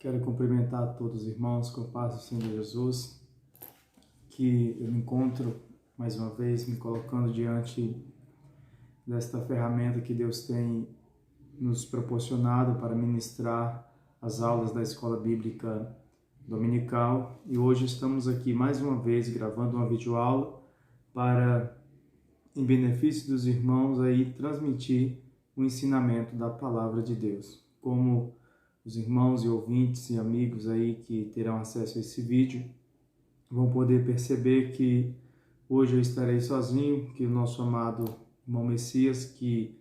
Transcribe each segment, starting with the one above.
Quero cumprimentar a todos os irmãos com a paz do Senhor Jesus, que eu me encontro mais uma vez me colocando diante desta ferramenta que Deus tem nos proporcionado para ministrar as aulas da Escola Bíblica Dominical. E hoje estamos aqui mais uma vez gravando uma videoaula para, em benefício dos irmãos, aí transmitir o ensinamento da Palavra de Deus. Como os irmãos e ouvintes e amigos aí que terão acesso a esse vídeo vão poder perceber que hoje eu estarei sozinho, que o nosso amado irmão Messias, que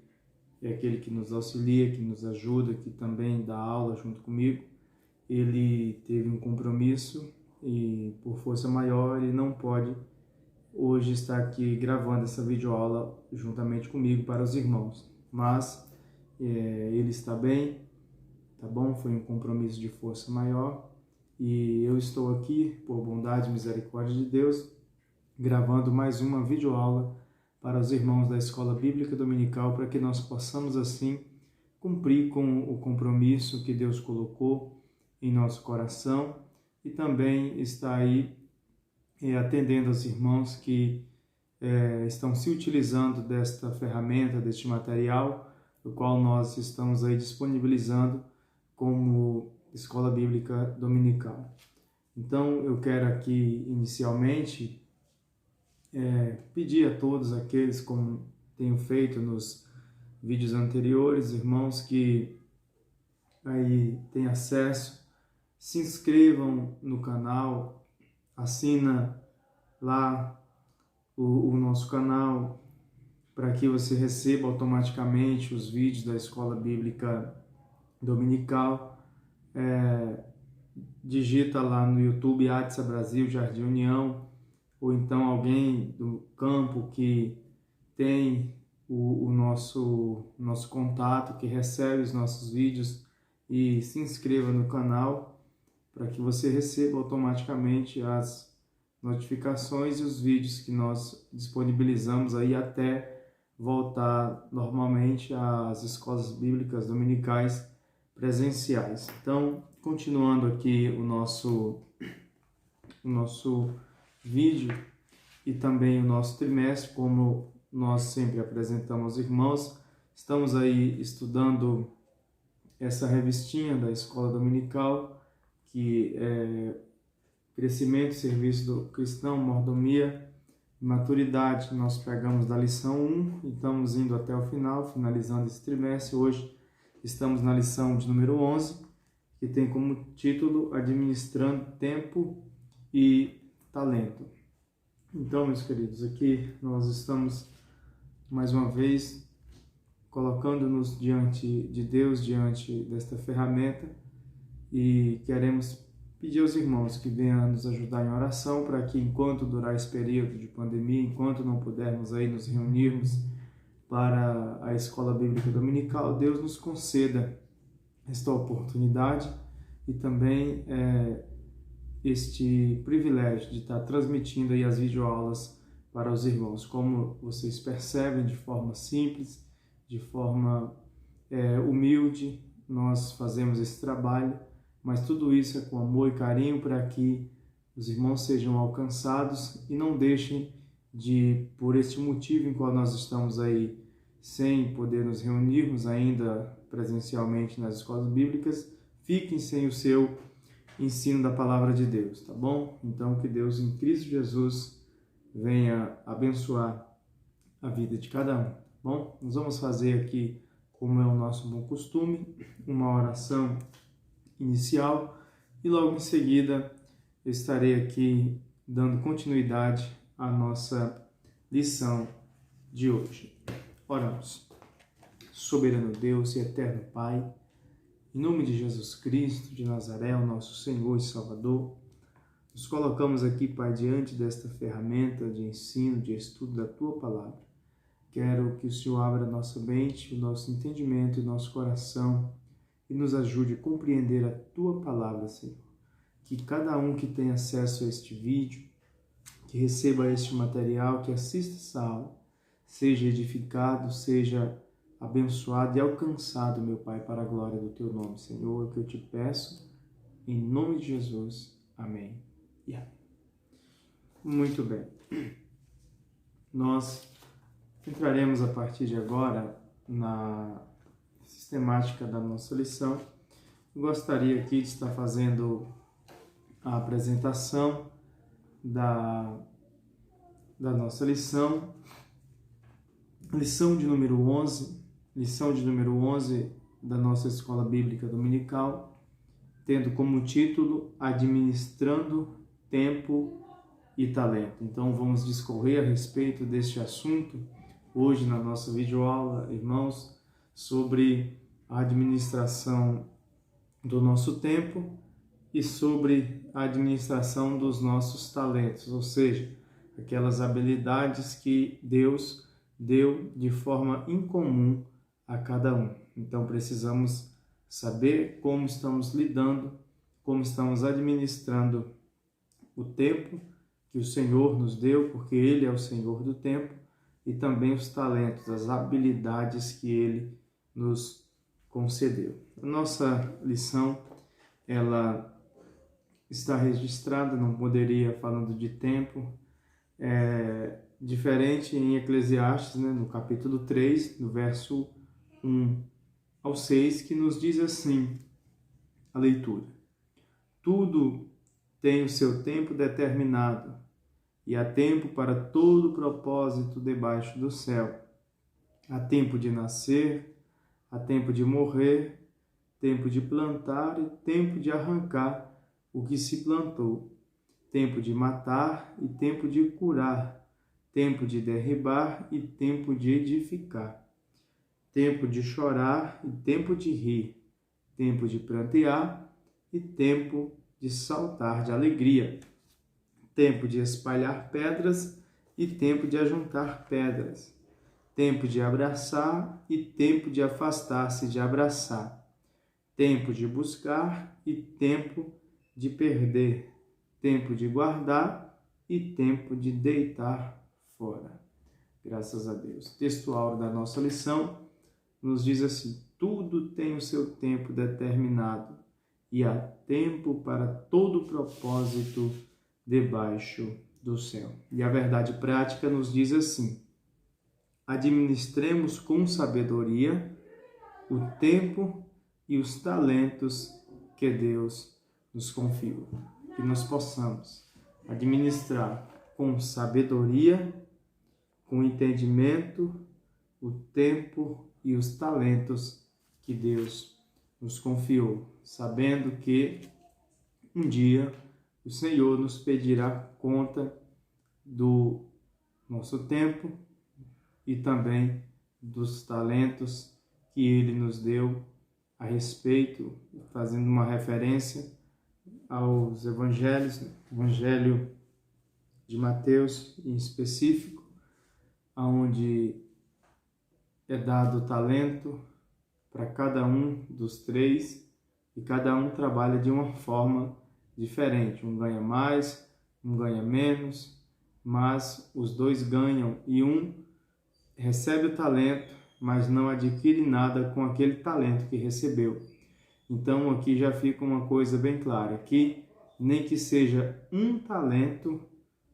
é aquele que nos auxilia, que nos ajuda, que também dá aula junto comigo, ele teve um compromisso e por força maior ele não pode hoje estar aqui gravando essa videoaula juntamente comigo para os irmãos, mas ele está bem, tá bom? Foi um compromisso de força maior e eu estou aqui, por bondade e misericórdia de Deus, gravando mais uma videoaula para os irmãos da Escola Bíblica Dominical, para que nós possamos assim cumprir com o compromisso que Deus colocou em nosso coração e também está aí atendendo aos irmãos que estão se utilizando desta ferramenta, deste material, o qual nós estamos aí disponibilizando como Escola Bíblica Dominical. Então, eu quero aqui, inicialmente, pedir a todos aqueles, como tenho feito nos vídeos anteriores, irmãos que aí têm acesso, se inscrevam no canal, assina lá o nosso canal, para que você receba automaticamente os vídeos da Escola Bíblica Dominical. Digita lá no YouTube ATSA Brasil Jardim União, ou então alguém do campo que tem o nosso contato, que recebe os nossos vídeos, e se inscreva no canal para que você receba automaticamente as notificações e os vídeos que nós disponibilizamos aí até voltar normalmente às escolas bíblicas dominicais presenciais. Então, continuando aqui o nosso vídeo e também o nosso trimestre, como nós sempre apresentamos aos irmãos, estamos aí estudando essa revistinha da Escola Dominical, que é Crescimento e Serviço do Cristão, Mordomia e Maturidade. Nós pegamos da lição 1 e estamos indo até o final, finalizando esse trimestre. Hoje estamos na lição de número 11, que tem como título Administrando Tempo e Talento. Então, meus queridos, aqui nós estamos mais uma vez colocando-nos diante de Deus, diante desta ferramenta, e queremos pedir aos irmãos que venham nos ajudar em oração para que, enquanto durar esse período de pandemia, enquanto não pudermos aí nos reunirmos para a Escola Bíblica Dominical, Deus nos conceda esta oportunidade e também este privilégio de estar transmitindo aí as videoaulas para os irmãos. Como vocês percebem, de forma simples, de forma humilde, nós fazemos esse trabalho, mas tudo isso é com amor e carinho para que os irmãos sejam alcançados e não deixem de, por este motivo em qual nós estamos aí sem poder nos reunirmos ainda presencialmente nas escolas bíblicas, fiquem sem o seu ensino da Palavra de Deus, tá bom? Então, que Deus em Cristo Jesus venha abençoar a vida de cada um, tá bom? Nós vamos fazer aqui, como é o nosso bom costume, uma oração inicial e logo em seguida eu estarei aqui dando continuidade à nossa lição de hoje. Oramos. Soberano Deus e eterno Pai, em nome de Jesus Cristo de Nazaré, o nosso Senhor e Salvador, nos colocamos aqui, Pai, diante desta ferramenta de ensino, de estudo da Tua Palavra. Quero que o Senhor abra nossa mente, o nosso entendimento e o nosso coração e nos ajude a compreender a Tua Palavra, Senhor. Que cada um que tem acesso a este vídeo, que receba este material, que assista essa aula, seja edificado, seja abençoado e alcançado, meu Pai, para a glória do Teu nome, Senhor, é o que eu te peço, Em nome de Jesus. Amém e amém. Muito bem. Nós entraremos a partir de agora na sistemática da nossa lição. Eu gostaria aqui de estar fazendo a apresentação da nossa lição. Lição de número 11 da nossa Escola Bíblica Dominical, tendo como título Administrando Tempo e Talento. Então vamos discorrer a respeito deste assunto hoje na nossa videoaula, irmãos, sobre a administração do nosso tempo e sobre a administração dos nossos talentos, ou seja, aquelas habilidades que Deus deu de forma incomum a cada um. Então precisamos saber como estamos lidando, como estamos administrando o tempo que o Senhor nos deu, porque Ele é o Senhor do tempo, e também os talentos, as habilidades que Ele nos concedeu. A nossa lição, ela está registrada, não poderia, falando de tempo, diferente em Eclesiastes, né, no capítulo 3, no verso 1 ao 6, que nos diz assim, a leitura: Tudo tem o seu tempo determinado, e há tempo para todo propósito debaixo do céu. Há tempo de nascer, há tempo de morrer, tempo de plantar e tempo de arrancar o que se plantou, tempo de matar e tempo de curar, tempo de derribar e tempo de edificar, tempo de chorar e tempo de rir, tempo de prantear e tempo de saltar de alegria, tempo de espalhar pedras e tempo de ajuntar pedras, tempo de abraçar e tempo de afastar-se de abraçar, tempo de buscar e tempo de perder, tempo de guardar e tempo de deitar fora. Graças a Deus. O texto áureo da nossa lição nos diz assim: tudo tem o seu tempo determinado e há tempo para todo propósito debaixo do céu. E a verdade prática nos diz assim: administremos com sabedoria o tempo e os talentos que Deus nos confiou. Que nós possamos administrar com sabedoria, com entendimento, o tempo e os talentos que Deus nos confiou, sabendo que um dia o Senhor nos pedirá conta do nosso tempo e também dos talentos que Ele nos deu a respeito, fazendo uma referência aos evangelhos, Evangelho de Mateus em específico, onde é dado talento para cada um dos três e cada um trabalha de uma forma diferente. Um ganha mais, um ganha menos, mas os dois ganham e um recebe o talento, mas não adquire nada com aquele talento que recebeu. Então aqui já fica uma coisa bem clara, que nem que seja um talento,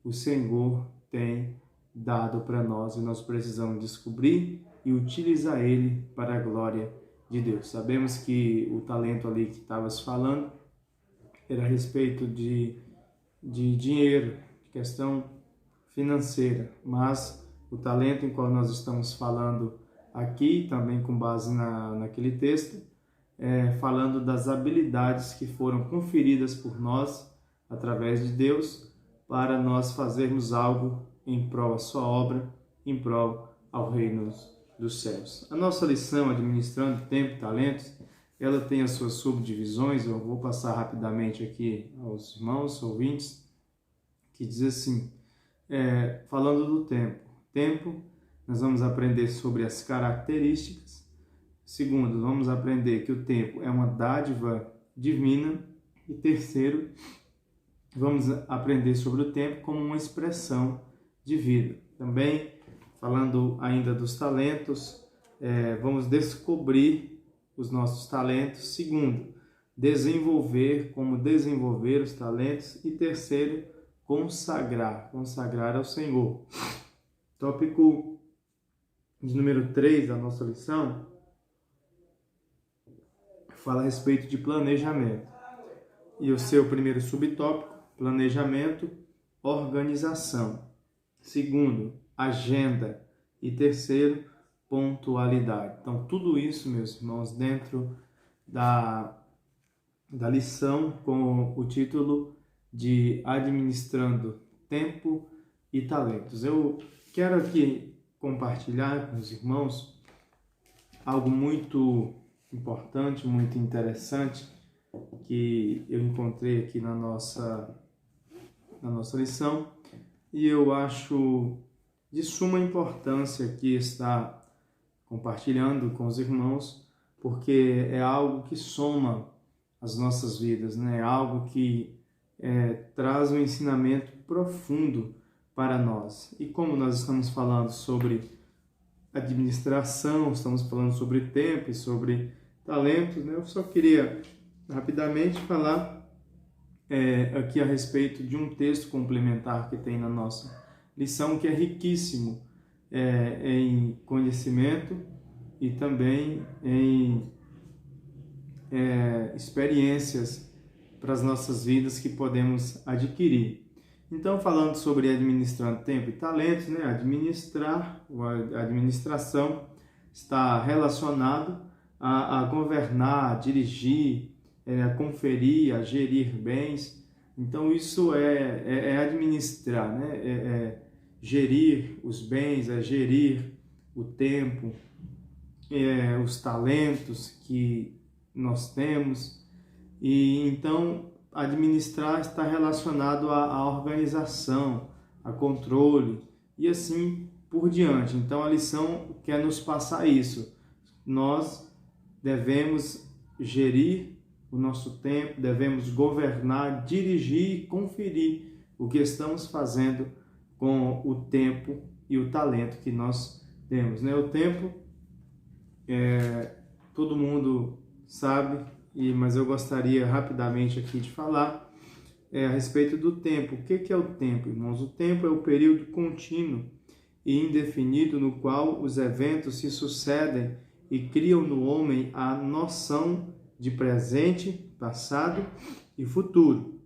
o Senhor tem dado para nós e nós precisamos descobrir e utilizar ele para a glória de Deus. Sabemos que o talento ali que estavas falando era a respeito de dinheiro, de questão financeira, mas o talento em qual nós estamos falando aqui, também com base naquele texto, falando das habilidades que foram conferidas por nós, através de Deus, para nós fazermos algo em prol da sua obra, em prol ao reino dos céus. A nossa lição, administrando tempo e talentos, ela tem as suas subdivisões. Eu vou passar rapidamente aqui aos irmãos, ouvintes, que diz assim, falando do tempo. Tempo, nós vamos aprender sobre as características. Segundo, vamos aprender que o tempo é uma dádiva divina. E terceiro, vamos aprender sobre o tempo como uma expressão de vida. Também, falando ainda dos talentos, vamos descobrir os nossos talentos. Segundo, como desenvolver os talentos, e terceiro, consagrar ao Senhor. Tópico de número 3 da nossa lição fala a respeito de planejamento. E o seu primeiro subtópico, planejamento, organização. Segundo, agenda. E terceiro, pontualidade. Então, tudo isso, meus irmãos, dentro da lição com o título de Administrando Tempo e Talentos. Eu quero aqui compartilhar com os irmãos algo muito importante, muito interessante, que eu encontrei aqui na nossa lição, e eu acho de suma importância aqui estar compartilhando com os irmãos, porque é algo que soma as nossas vidas, né? É algo que traz um ensinamento profundo para nós. E como nós estamos falando sobre administração, estamos falando sobre tempo e sobre talentos, né? Eu só queria rapidamente falar aqui a respeito de um texto complementar que tem na nossa lição, que é riquíssimo em conhecimento e também em experiências para as nossas vidas que podemos adquirir. Então, falando sobre administrando tempo e talentos, né? A administração está relacionado a governar, a dirigir, a conferir, a gerir bens. Então, isso é administrar, né? Gerir os bens, gerir o tempo, os talentos que nós temos. E então, administrar está relacionado à organização, a controle e assim por diante. Então, a lição quer nos passar isso. Nós devemos gerir o nosso tempo, devemos governar, dirigir e conferir o que estamos fazendo com o tempo e o talento que nós temos, né? O tempo, todo mundo sabe, mas eu gostaria rapidamente aqui de falar a respeito do tempo. O que é o tempo, irmãos? O tempo é o período contínuo e indefinido no qual os eventos se sucedem e criam no homem a noção de presente, passado e futuro.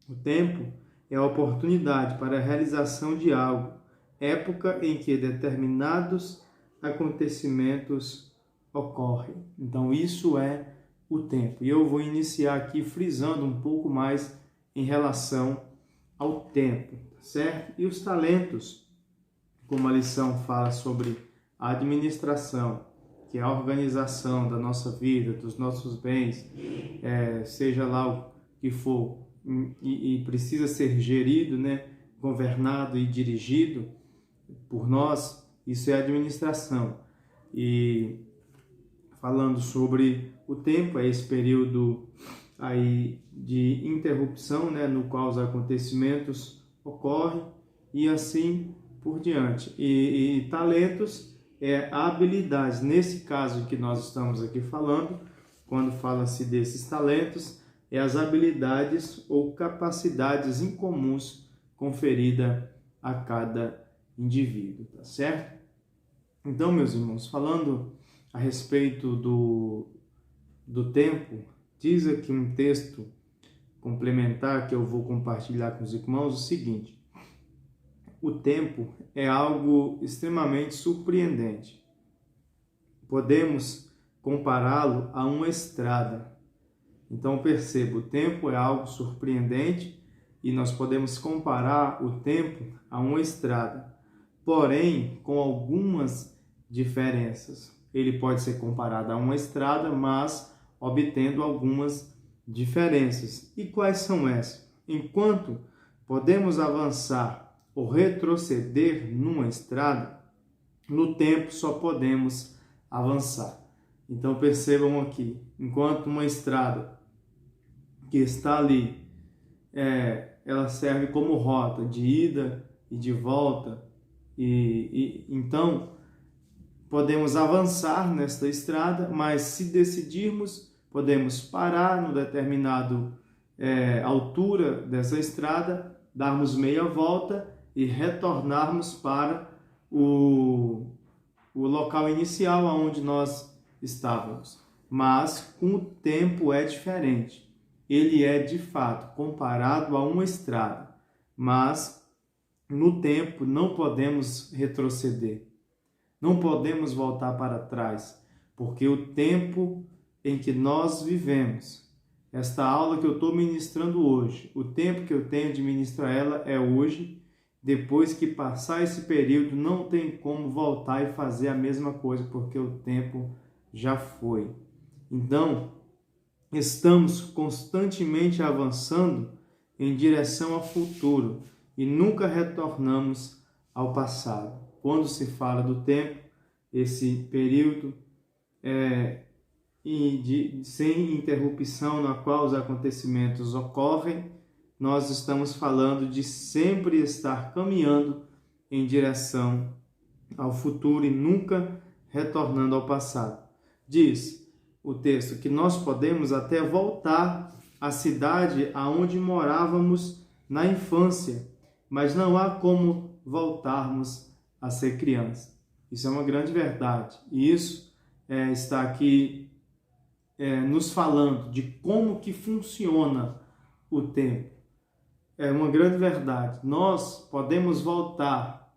O tempo é a oportunidade para a realização de algo, época em que determinados acontecimentos ocorrem. Então, isso é o tempo. E eu vou iniciar aqui frisando um pouco mais em relação ao tempo, certo? E os talentos, como a lição fala sobre a administração, que é a organização da nossa vida, dos nossos bens, seja lá o que for, e precisa ser gerido, né? Governado e dirigido por nós, isso é administração. E falando sobre o tempo, é esse período aí de interrupção, né? No qual os acontecimentos ocorrem e assim por diante. E talentos habilidades. Nesse caso que nós estamos aqui falando, quando fala-se desses talentos, as habilidades ou capacidades incomuns conferidas a cada indivíduo, tá certo? Então, meus irmãos, falando a respeito do tempo, diz aqui um texto complementar que eu vou compartilhar com os irmãos o seguinte: o tempo é algo extremamente surpreendente. Podemos compará-lo a uma estrada. Então perceba, o tempo é algo surpreendente e nós podemos comparar o tempo a uma estrada, porém com algumas diferenças. Ele pode ser comparado a uma estrada, mas obtendo algumas diferenças. E quais são essas? Enquanto podemos avançar ou retroceder numa estrada, no tempo só podemos avançar. Então percebam aqui, enquanto uma estrada que está ali, ela serve como rota de ida e de volta, e então podemos avançar nesta estrada, mas se decidirmos podemos parar no determinado altura dessa estrada, darmos meia volta e retornarmos para o local inicial onde nós estávamos. Mas com o tempo é diferente. Ele é, de fato, comparado a uma estrada, mas no tempo não podemos retroceder, não podemos voltar para trás, porque o tempo em que nós vivemos, esta aula que eu estou ministrando hoje, o tempo que eu tenho de ministrar ela é hoje. Depois que passar esse período, não tem como voltar e fazer a mesma coisa, porque o tempo já foi. Então, estamos constantemente avançando em direção ao futuro e nunca retornamos ao passado. Quando se fala do tempo, esse período sem interrupção na qual os acontecimentos ocorrem, nós estamos falando de sempre estar caminhando em direção ao futuro e nunca retornando ao passado. Diz o texto que nós podemos até voltar à cidade aonde morávamos na infância, mas não há como voltarmos a ser criança. Isso é uma grande verdade. E isso está aqui nos falando de como que funciona o tempo. É uma grande verdade. Nós podemos voltar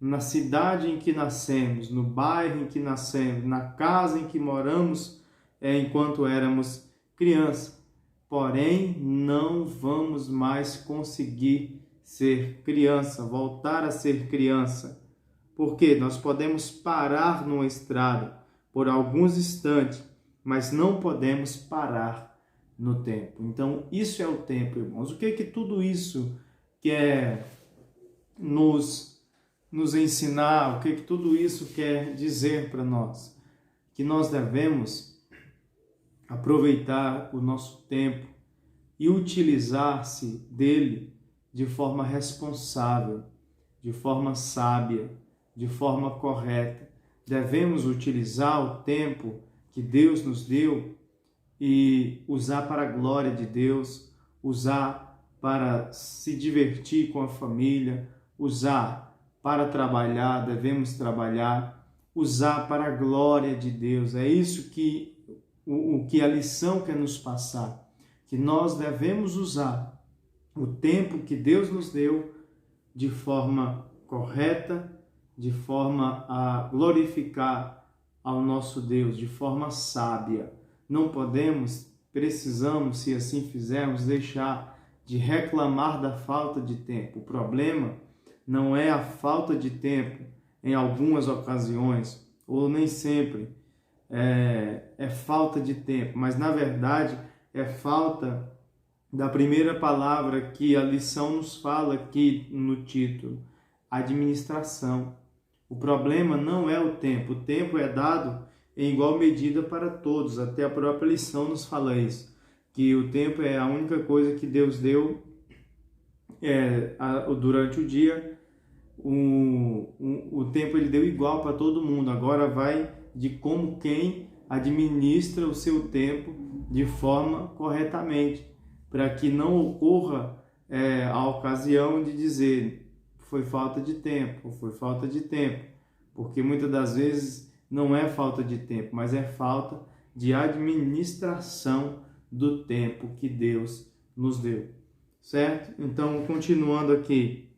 na cidade em que nascemos, no bairro em que nascemos, na casa em que moramos enquanto éramos criança. Porém, não vamos mais conseguir ser criança, voltar a ser criança. Porque nós podemos parar numa estrada por alguns instantes, mas não podemos parar no tempo. Então, isso é o tempo, irmãos. O que tudo isso quer nos ensinar? O que tudo isso quer dizer para nós? Que nós devemos aproveitar o nosso tempo e utilizar-se dele de forma responsável, de forma sábia, de forma correta. Devemos utilizar o tempo que Deus nos deu e usar para a glória de Deus, usar para se divertir com a família, usar para trabalhar, devemos trabalhar, usar para a glória de Deus. É isso que o que a lição quer nos passar, que nós devemos usar o tempo que Deus nos deu de forma correta, de forma a glorificar ao nosso Deus, de forma sábia. Não podemos, precisamos, se assim fizermos, deixar de reclamar da falta de tempo. O problema não é a falta de tempo em algumas ocasiões, ou nem sempre é falta de tempo, mas na verdade é falta da primeira palavra que a lição nos fala aqui no título, administração. O problema não é o tempo é dado em igual medida para todos, até a própria lição nos fala isso, que o tempo é a única coisa que Deus deu durante o dia. O tempo ele deu igual para todo mundo, agora vai de como quem administra o seu tempo de forma corretamente, para que não ocorra a ocasião de dizer foi falta de tempo, porque muitas das vezes não é falta de tempo, mas é falta de administração do tempo que Deus nos deu, certo? Então, continuando aqui,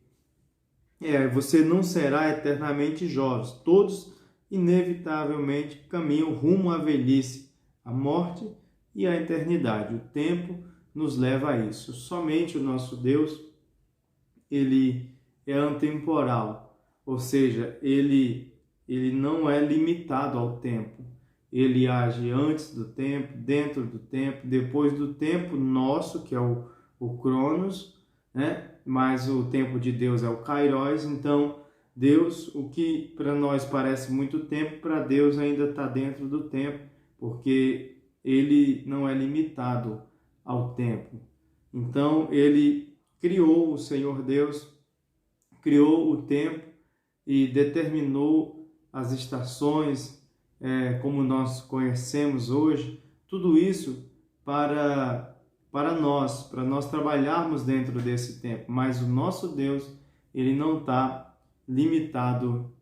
você não será eternamente jovem, todos inevitavelmente caminham rumo à velhice, à morte e à eternidade. O tempo nos leva a isso. Somente o nosso Deus, ele é atemporal, ou seja, ele não é limitado ao tempo. Ele age antes do tempo, dentro do tempo, depois do tempo nosso, que é o Cronos, né? Mas o tempo de Deus é o Kairos. Então, Deus, o que para nós parece muito tempo, para Deus ainda está dentro do tempo, porque ele não é limitado ao tempo. Então, ele criou, o Senhor Deus criou o tempo e determinou as estações como nós conhecemos hoje. Tudo isso para nós trabalharmos dentro desse tempo. Mas o nosso Deus, ele não está limitado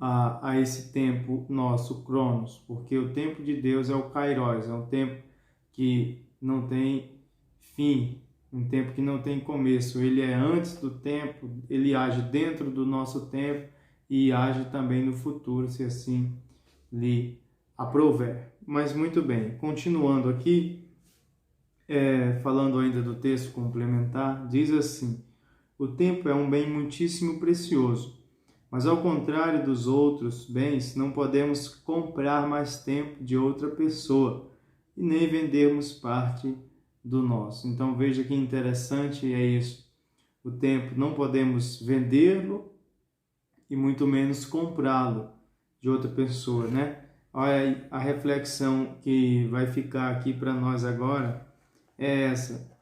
a esse tempo nosso, Cronos, porque o tempo de Deus é o Kairos, é um tempo que não tem fim, um tempo que não tem começo. Ele é antes do tempo, ele age dentro do nosso tempo e age também no futuro, se assim lhe aprouver. Mas muito bem, continuando aqui, falando ainda do texto complementar, diz assim: o tempo é um bem muitíssimo precioso, mas ao contrário dos outros bens, não podemos comprar mais tempo de outra pessoa e nem vendermos parte do nosso. Então veja que interessante é isso. O tempo não podemos vendê-lo e muito menos comprá-lo de outra pessoa, né? Olha aí, a reflexão que vai ficar aqui para nós agora é essa.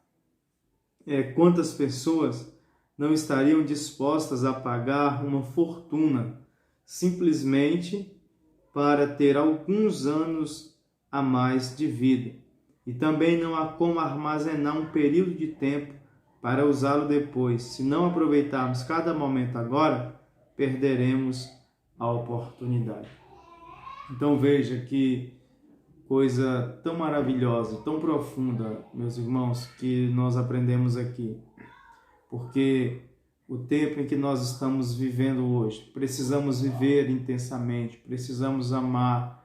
Quantas pessoas não estariam dispostas a pagar uma fortuna simplesmente para ter alguns anos a mais de vida? E também não há como armazenar um período de tempo para usá-lo depois. Se não aproveitarmos cada momento agora, perderemos a oportunidade. Então veja que coisa tão maravilhosa, tão profunda, meus irmãos, que nós aprendemos aqui. Porque o tempo em que nós estamos vivendo hoje, precisamos viver intensamente, precisamos amar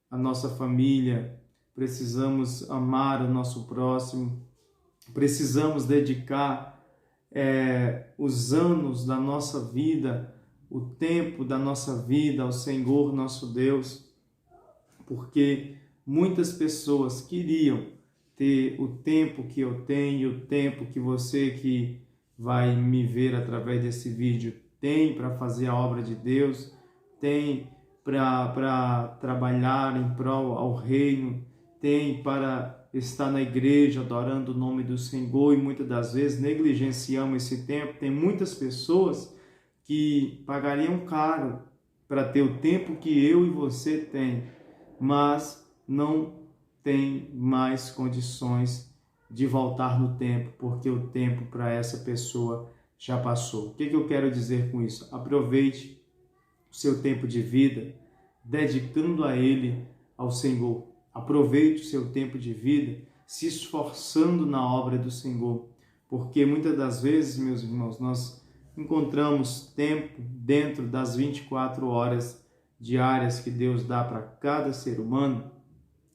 a nossa família, precisamos amar o nosso próximo, precisamos dedicar os anos da nossa vida, o tempo da nossa vida ao Senhor nosso Deus, porque muitas pessoas queriam ter o tempo que eu tenho, o tempo que você que vai me ver através desse vídeo tem para fazer a obra de Deus, tem para trabalhar em prol ao reino, tem para estar na igreja adorando o nome do Senhor, e muitas das vezes negligenciamos esse tempo. Tem muitas pessoas que pagariam caro para ter o tempo que eu e você tem, mas não tem mais condições de voltar no tempo, porque o tempo para essa pessoa já passou. O que eu quero dizer com isso? Aproveite o seu tempo de vida dedicando a ele, ao Senhor. Aproveite o seu tempo de vida se esforçando na obra do Senhor, porque muitas das vezes, meus irmãos, nós encontramos tempo dentro das 24 horas diárias que Deus dá para cada ser humano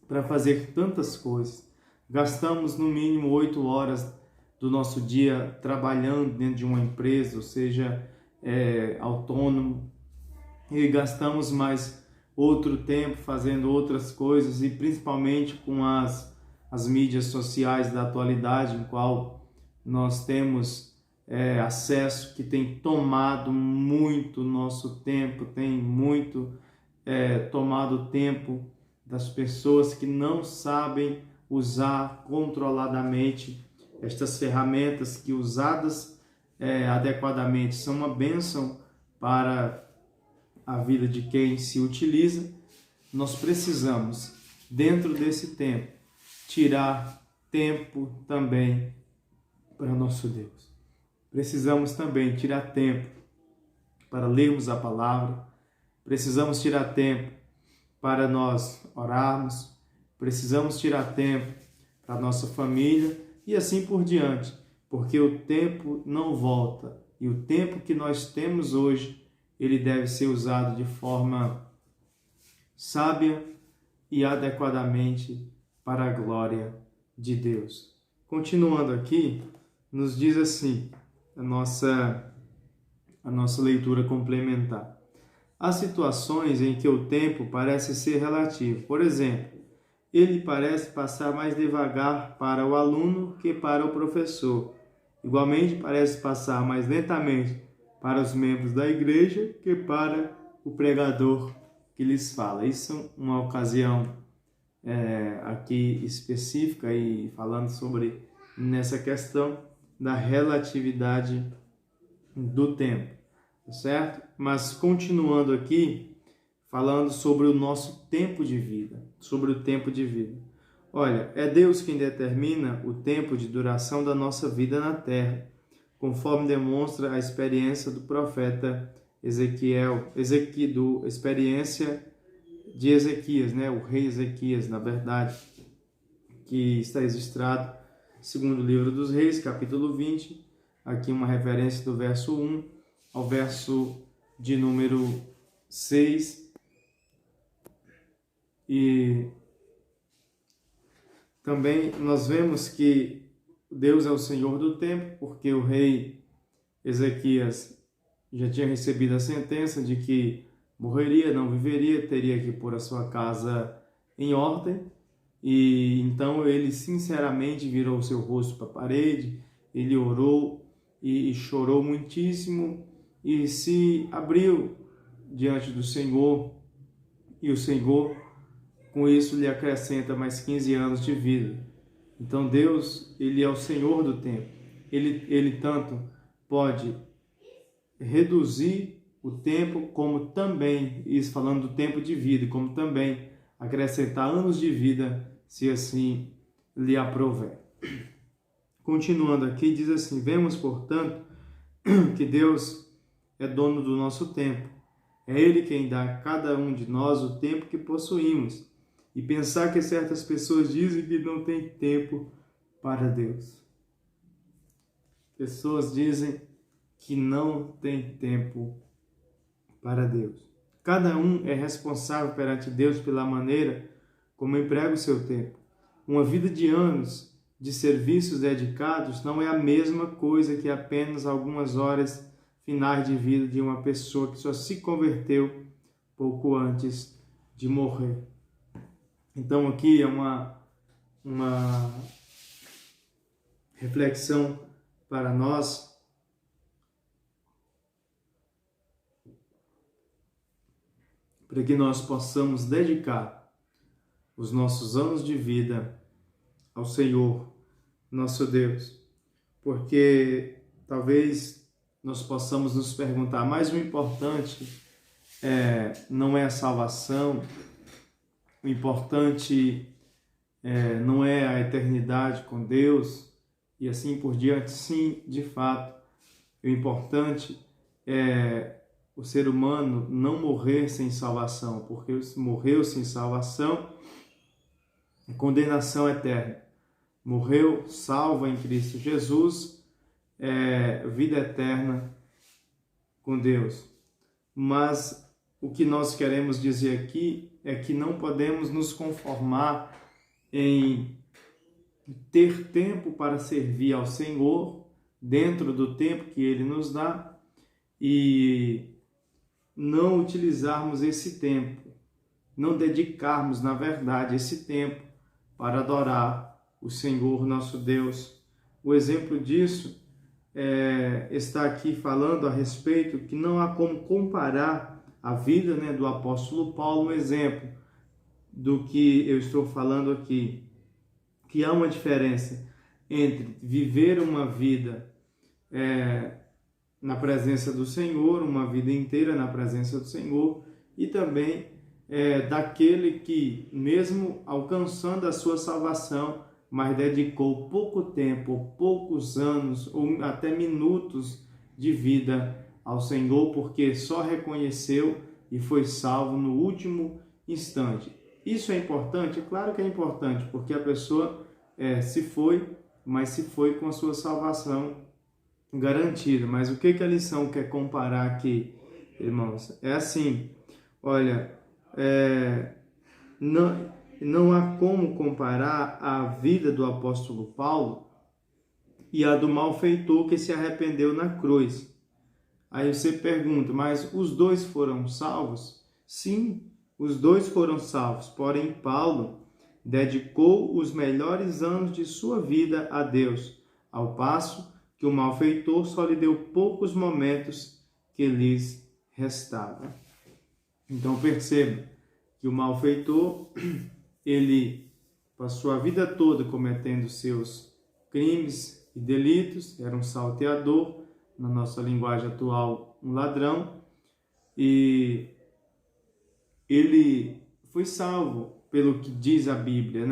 para fazer tantas coisas. Gastamos no mínimo 8 horas do nosso dia trabalhando dentro de uma empresa, ou seja, autônomo, e gastamos mais outro tempo fazendo outras coisas, e principalmente com as mídias sociais da atualidade, em qual nós temos acesso, que tem tomado muito nosso tempo, tem muito tomado o tempo das pessoas que não sabem usar controladamente estas ferramentas que, usadas adequadamente, são uma bênção para a vida de quem se utiliza. Nós precisamos, dentro desse tempo, tirar tempo também para nosso Deus. Precisamos também tirar tempo para lermos a palavra, precisamos tirar tempo para nós orarmos, precisamos tirar tempo para a nossa família e assim por diante, porque o tempo não volta, e o tempo que nós temos hoje, ele deve ser usado de forma sábia e adequadamente para a glória de Deus. Continuando aqui, nos diz assim a nossa leitura complementar. Há situações em que o tempo parece ser relativo. Por exemplo, ele parece passar mais devagar para o aluno que para o professor. Igualmente, parece passar mais lentamente para os membros da igreja que para o pregador que lhes fala. Isso é uma ocasião aqui específica, e falando sobre nessa questão da relatividade do tempo, certo? Mas continuando aqui, falando sobre o nosso tempo de vida, sobre o tempo de vida. Olha, é Deus quem determina o tempo de duração da nossa vida na terra, conforme demonstra a experiência do profeta Ezequiel, experiência de Ezequias, né? O rei Ezequias, na verdade, que está registrado segundo o livro dos Reis, capítulo 20, aqui uma referência do verso 1 ao verso de número 6. E também nós vemos que Deus é o Senhor do tempo, porque o rei Ezequias já tinha recebido a sentença de que morreria, não viveria, teria que pôr a sua casa em ordem. E então ele sinceramente virou o seu rosto para a parede, ele orou e chorou muitíssimo e se abriu diante do Senhor, e o Senhor com isso lhe acrescenta mais 15 anos de vida. Então Deus, ele é o Senhor do tempo. Ele tanto pode reduzir o tempo, como também, isso falando do tempo de vida, como também acrescentar anos de vida, se assim lhe aprouver. Continuando aqui, diz assim: vemos, portanto, que Deus é dono do nosso tempo. É Ele quem dá a cada um de nós o tempo que possuímos. E pensar que certas pessoas dizem que não tem tempo para Deus. Pessoas dizem que não tem tempo para Deus. Cada um é responsável perante Deus pela maneira como emprega o seu tempo. Uma vida de anos de serviços dedicados não é a mesma coisa que apenas algumas horas finais de vida de uma pessoa que só se converteu pouco antes de morrer. Então aqui é uma reflexão para nós, para que nós possamos dedicar os nossos anos de vida ao Senhor, nosso Deus. Porque talvez nós possamos nos perguntar, mas o importante não é a salvação, o importante não é a eternidade com Deus e assim por diante. Sim, de fato, o importante é o ser humano não morrer sem salvação, porque morreu sem salvação é condenação eterna. Morreu salvo em Cristo Jesus, vida eterna com Deus. Mas o que nós queremos dizer aqui é que não podemos nos conformar em ter tempo para servir ao Senhor dentro do tempo que Ele nos dá e não utilizarmos esse tempo, não dedicarmos, na verdade, esse tempo para adorar o Senhor nosso Deus. O exemplo disso está aqui falando a respeito que não há como comparar a vida do apóstolo Paulo, um exemplo do que eu estou falando aqui, que há uma diferença entre viver uma vida na presença do Senhor, uma vida inteira na presença do Senhor, e também daquele que, mesmo alcançando a sua salvação, mas dedicou pouco tempo, poucos anos ou até minutos de vida ao Senhor, porque só reconheceu e foi salvo no último instante. Isso é importante? Claro que é importante, porque a pessoa se foi, mas se foi com a sua salvação garantida. Mas o que a lição quer comparar aqui, irmãos? É assim, olha, não há como comparar a vida do apóstolo Paulo e a do malfeitor que se arrependeu na cruz. Aí você pergunta, mas os dois foram salvos? Sim, os dois foram salvos, porém Paulo dedicou os melhores anos de sua vida a Deus, ao passo que o malfeitor só lhe deu poucos momentos que lhes restavam. Então perceba que o malfeitor, ele passou a vida toda cometendo seus crimes e delitos, era um salteador, na nossa linguagem atual, um ladrão, e ele foi salvo, pelo que diz a Bíblia,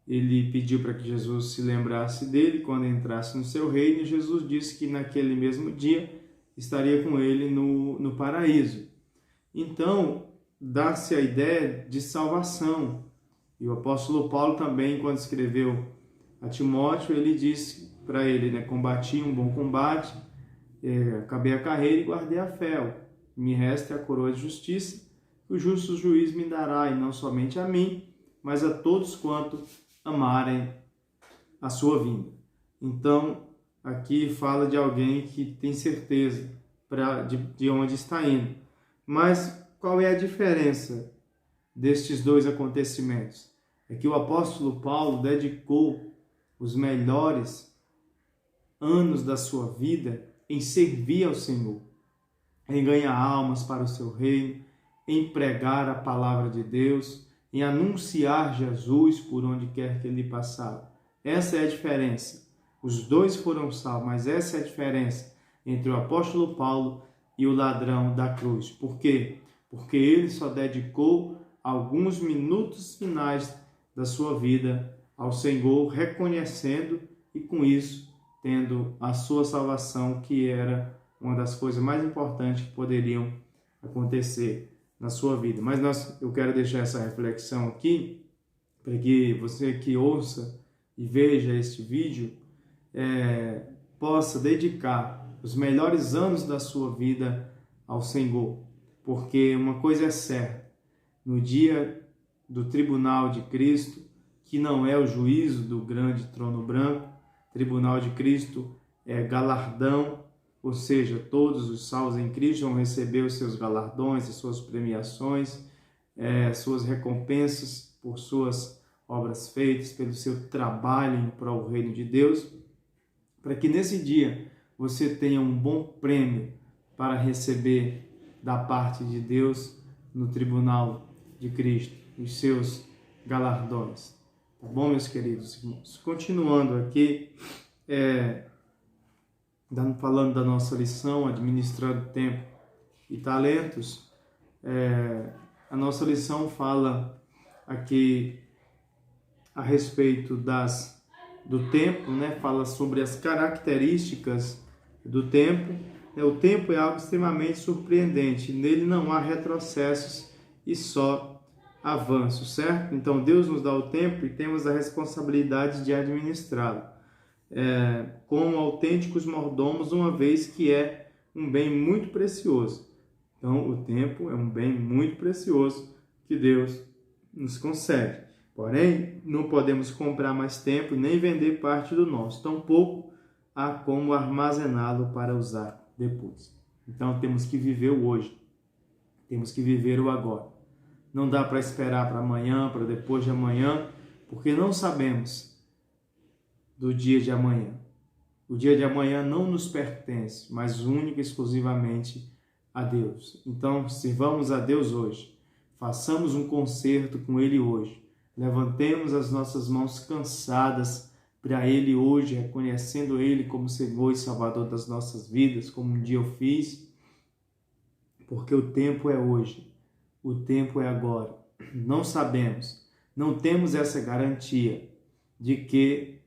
ele pediu para que Jesus se lembrasse dele quando entrasse no seu reino, e Jesus disse que naquele mesmo dia estaria com ele no paraíso. Então, dá-se a ideia de salvação. E o apóstolo Paulo também, quando escreveu a Timóteo, ele disse para ele, né, combati um bom combate, acabei a carreira e guardei a fé. Me resta a coroa de justiça, que o justo juiz me dará, e não somente a mim, mas a todos quanto amarem a sua vinda. Então, aqui fala de alguém que tem certeza de onde está indo. Mas qual é a diferença destes dois acontecimentos? É que o apóstolo Paulo dedicou os melhores anos da sua vida em servir ao Senhor, em ganhar almas para o seu reino, em pregar a palavra de Deus, em anunciar Jesus por onde quer que ele passava. Essa é a diferença. Os dois foram salvos, mas essa é a diferença entre o apóstolo Paulo e o ladrão da cruz. Por quê? Porque ele só dedicou alguns minutos finais da sua vida ao Senhor, reconhecendo e com isso tendo a sua salvação, que era uma das coisas mais importantes que poderiam acontecer na sua vida. Mas eu quero deixar essa reflexão aqui para que você que ouça e veja este vídeo possa dedicar os melhores anos da sua vida ao Senhor, porque uma coisa é certa: no dia do tribunal de Cristo, que não é o juízo do grande trono branco, tribunal de Cristo é galardão, ou seja, todos os salvos em Cristo vão receber os seus galardões, as suas premiações, suas recompensas por suas obras feitas, pelo seu trabalho em prol do reino de Deus, para que nesse dia você tenha um bom prêmio para receber da parte de Deus no tribunal de Cristo, os seus galardões. Tá bom, meus queridos irmãos? Continuando aqui, falando da nossa lição, administrando tempo e talentos, a nossa lição fala aqui a respeito do tempo, né? Fala sobre as características do tempo. O tempo é algo extremamente surpreendente, nele não há retrocessos e só avanços, certo? Então Deus nos dá o tempo e temos a responsabilidade de administrá-lo, como autênticos mordomos, uma vez que é um bem muito precioso. Então o tempo é um bem muito precioso que Deus nos concede. Porém, não podemos comprar mais tempo nem vender parte do nosso. Tampouco há como armazená-lo para usar depois. Então temos que viver o hoje. Temos que viver o agora. Não dá para esperar para amanhã, para depois de amanhã, porque não sabemos do dia de amanhã. O dia de amanhã não nos pertence, mas única e exclusivamente a Deus. Então, sirvamos a Deus hoje. Façamos um concerto com Ele hoje. Levantemos as nossas mãos cansadas para Ele hoje, reconhecendo Ele como Senhor e Salvador das nossas vidas, como um dia eu fiz, porque o tempo é hoje. O tempo é agora. Não sabemos, não temos essa garantia de que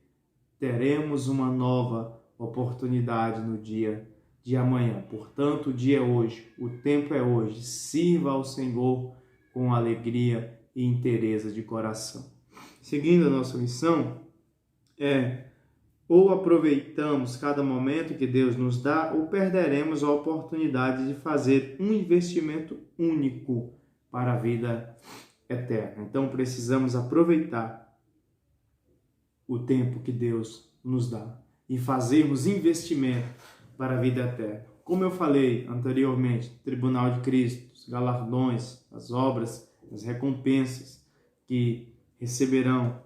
teremos uma nova oportunidade no dia de amanhã. Portanto, o dia é hoje, o tempo é hoje. Sirva ao Senhor com alegria e inteireza de coração. Seguindo a nossa lição, ou aproveitamos cada momento que Deus nos dá, ou perderemos a oportunidade de fazer um investimento único para a vida eterna. Então precisamos aproveitar o tempo que Deus nos dá e fazermos investimento para a vida eterna. Como eu falei anteriormente, Tribunal de Cristo, os galardões, as obras, as recompensas que receberão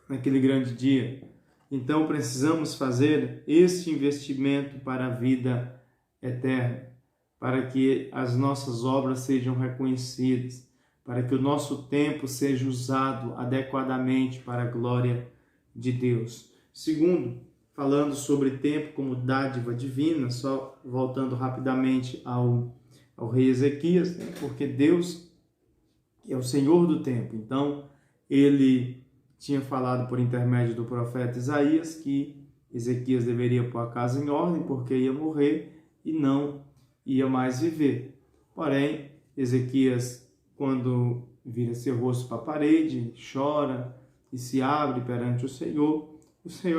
naquele grande dia. Então precisamos fazer esse investimento para a vida eterna, para que as nossas obras sejam reconhecidas, para que o nosso tempo seja usado adequadamente para a glória de Deus. Segundo, falando sobre tempo como dádiva divina, só voltando rapidamente ao rei Ezequias, porque Deus é o Senhor do tempo. Então, Ele tinha falado por intermédio do profeta Isaías que Ezequias deveria pôr a casa em ordem porque ia morrer e não ia mais viver. Porém, Ezequias, quando vira seu rosto para a parede, chora e se abre perante o Senhor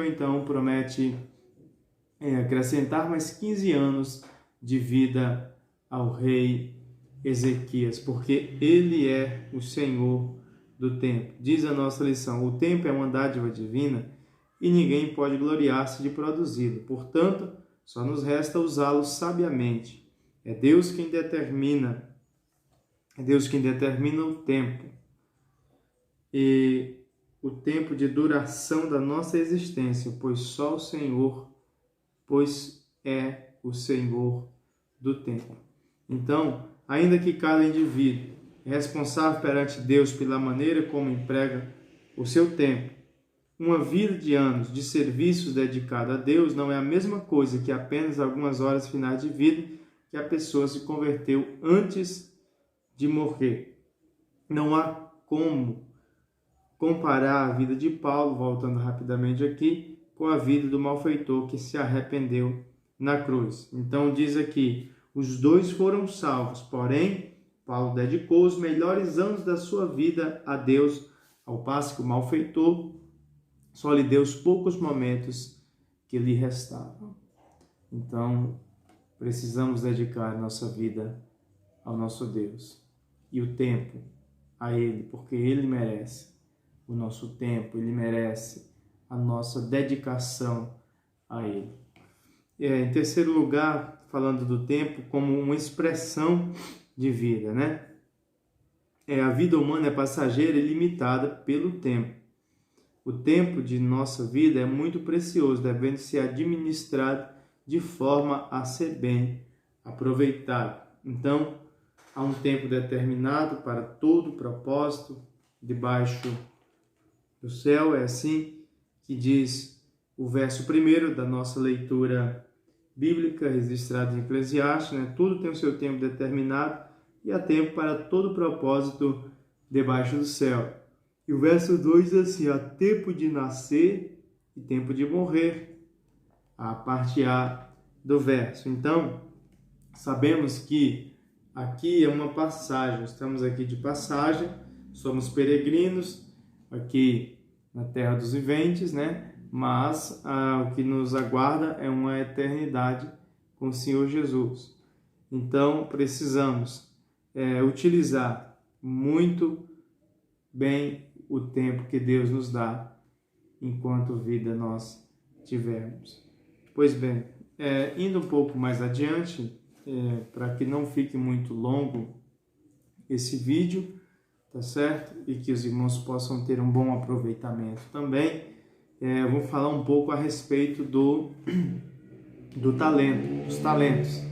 então promete acrescentar mais 15 anos de vida ao rei Ezequias, porque ele é o Senhor do tempo. Diz a nossa lição: o tempo é uma dádiva divina e ninguém pode gloriar-se de produzi-lo. Portanto, só nos resta usá-lo sabiamente. É Deus quem determina o tempo e o tempo de duração da nossa existência, pois é o Senhor do tempo. Então, ainda que cada indivíduo é responsável perante Deus pela maneira como emprega o seu tempo, uma vida de anos de serviço dedicado a Deus não é a mesma coisa que apenas algumas horas finais de vida que a pessoa se converteu antes de morrer. Não há como comparar a vida de Paulo, voltando rapidamente aqui, com a vida do malfeitor que se arrependeu na cruz. Então diz aqui, os dois foram salvos, porém, Paulo dedicou os melhores anos da sua vida a Deus, ao passo que o malfeitor só lhe deu os poucos momentos que lhe restavam. Então, precisamos dedicar nossa vida ao nosso Deus e o tempo a Ele, porque Ele merece o nosso tempo, Ele merece a nossa dedicação a Ele. Em terceiro lugar, falando do tempo como uma expressão de vida, né? A vida humana é passageira e limitada pelo tempo. O tempo de nossa vida é muito precioso, devendo ser administrado de forma a ser bem aproveitado. Então, há um tempo determinado para todo propósito debaixo do céu. É assim que diz o verso 1 da nossa leitura bíblica, registrado em Eclesiastes, né? Tudo tem o seu tempo determinado e há tempo para todo propósito debaixo do céu. E o verso 2 diz assim, há tempo de nascer e tempo de morrer, a parte A do verso. Então, sabemos que aqui é uma passagem, estamos aqui de passagem, somos peregrinos aqui na terra dos viventes, né? Mas o que nos aguarda é uma eternidade com o Senhor Jesus. Então, precisamos utilizar muito bem o tempo que Deus nos dá enquanto vida nós tivermos. Pois bem, indo um pouco mais adiante, para que não fique muito longo esse vídeo, tá certo? E que os irmãos possam ter um bom aproveitamento também, eu vou falar um pouco a respeito do talento, dos talentos.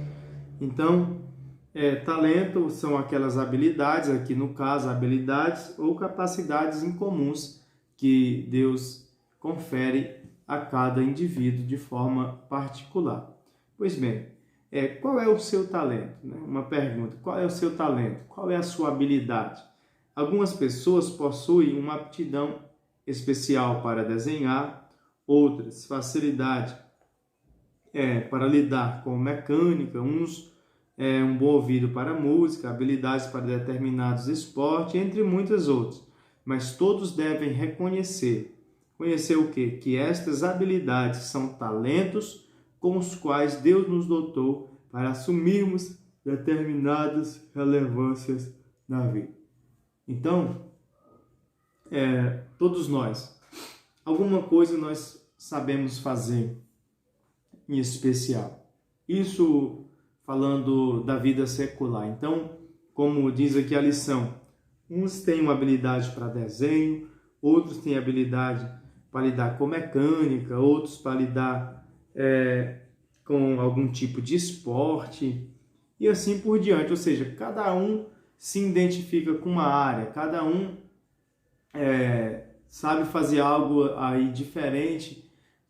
Então, talento são aquelas habilidades, aqui no caso, habilidades ou capacidades incomuns que Deus confere a cada indivíduo de forma particular. Pois bem, qual é o seu talento? Né? Uma pergunta, qual é o seu talento? Qual é a sua habilidade? Algumas pessoas possuem uma aptidão especial para desenhar, outras facilidade para lidar com mecânica, uns um bom ouvido para música, habilidades para determinados esportes, entre muitas outras. Mas todos devem reconhecer o quê? Que estas habilidades são talentos com os quais Deus nos dotou para assumirmos determinadas relevâncias na vida. Então, todos nós, alguma coisa nós sabemos fazer em especial. Isso falando da vida secular. Então, como diz aqui a lição, uns têm uma habilidade para desenho, outros têm habilidade para lidar com mecânica, outros para lidar com algum tipo de esporte e assim por diante. Ou seja, cada um se identifica com uma área, cada um sabe fazer algo aí diferente,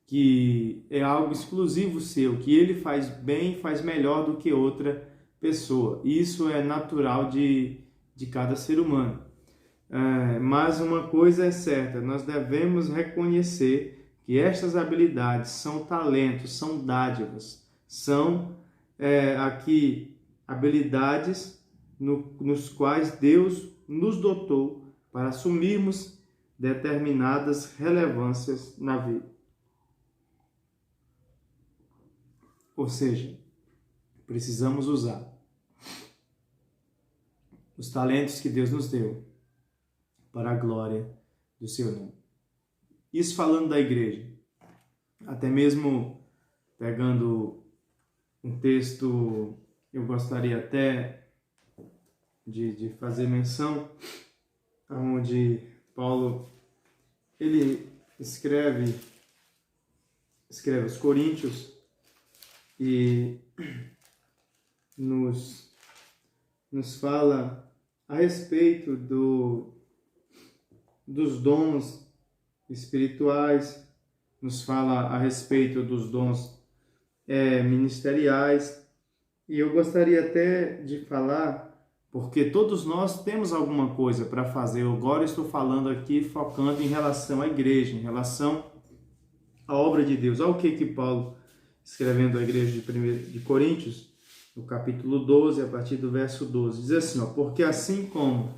que é algo exclusivo seu, que ele faz bem, faz melhor do que outra pessoa. Isso é natural de cada ser humano. Mas uma coisa é certa, nós devemos reconhecer que estas habilidades são talentos, são dádivas, são aqui habilidades nos quais Deus nos dotou para assumirmos determinadas relevâncias na vida. Ou seja, precisamos usar os talentos que Deus nos deu para a glória do seu nome. Isso falando da igreja. Até mesmo pegando um texto, eu gostaria até de fazer menção, onde Paulo ele escreve aos Coríntios e nos fala a respeito dos dons espirituais, nos fala a respeito dos dons ministeriais, e eu gostaria até de falar, porque todos nós temos alguma coisa para fazer. Eu agora estou falando aqui, focando em relação à igreja, em relação à obra de Deus. Olha o que Paulo, escrevendo à igreja de Coríntios, no capítulo 12, a partir do verso 12, diz assim, porque assim como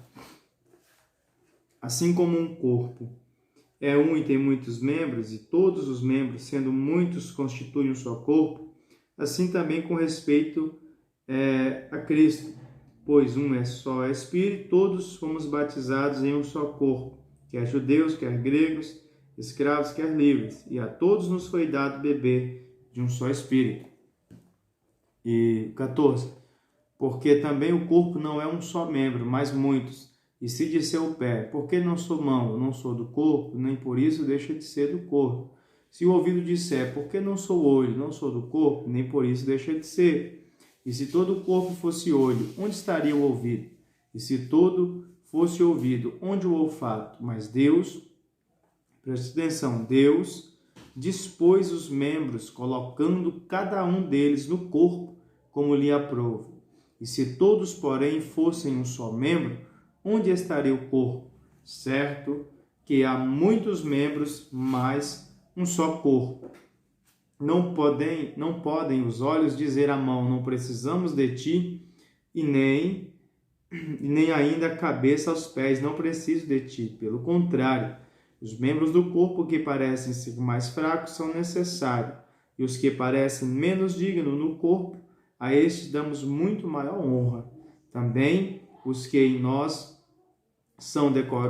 um corpo é um e tem muitos membros, e todos os membros, sendo muitos, constituem um só corpo, assim também com respeito a Cristo, pois um é só Espírito, todos fomos batizados em um só corpo, quer judeus, quer gregos, escravos, quer livres, e a todos nos foi dado beber de um só Espírito. E 14, porque também o corpo não é um só membro, mas muitos. E se disser o pé, porque não sou mão, eu não sou do corpo, nem por isso deixa de ser do corpo. Se o ouvido disser, porque não sou olho, não sou do corpo, nem por isso deixa de ser. E se todo o corpo fosse olho, onde estaria o ouvido? E se todo fosse ouvido, onde o olfato? Mas Deus, preste atenção, Deus dispôs os membros, colocando cada um deles no corpo, como lhe aprouve. E se todos, porém, fossem um só membro, onde estaria o corpo? Certo que há muitos membros, mas um só corpo. Não podem os olhos dizer à mão, não precisamos de ti, e nem ainda a cabeça aos pés, não preciso de ti. Pelo contrário, os membros do corpo que parecem ser mais fracos são necessários, e os que parecem menos dignos no corpo, a estes damos muito maior honra. Também os que em nós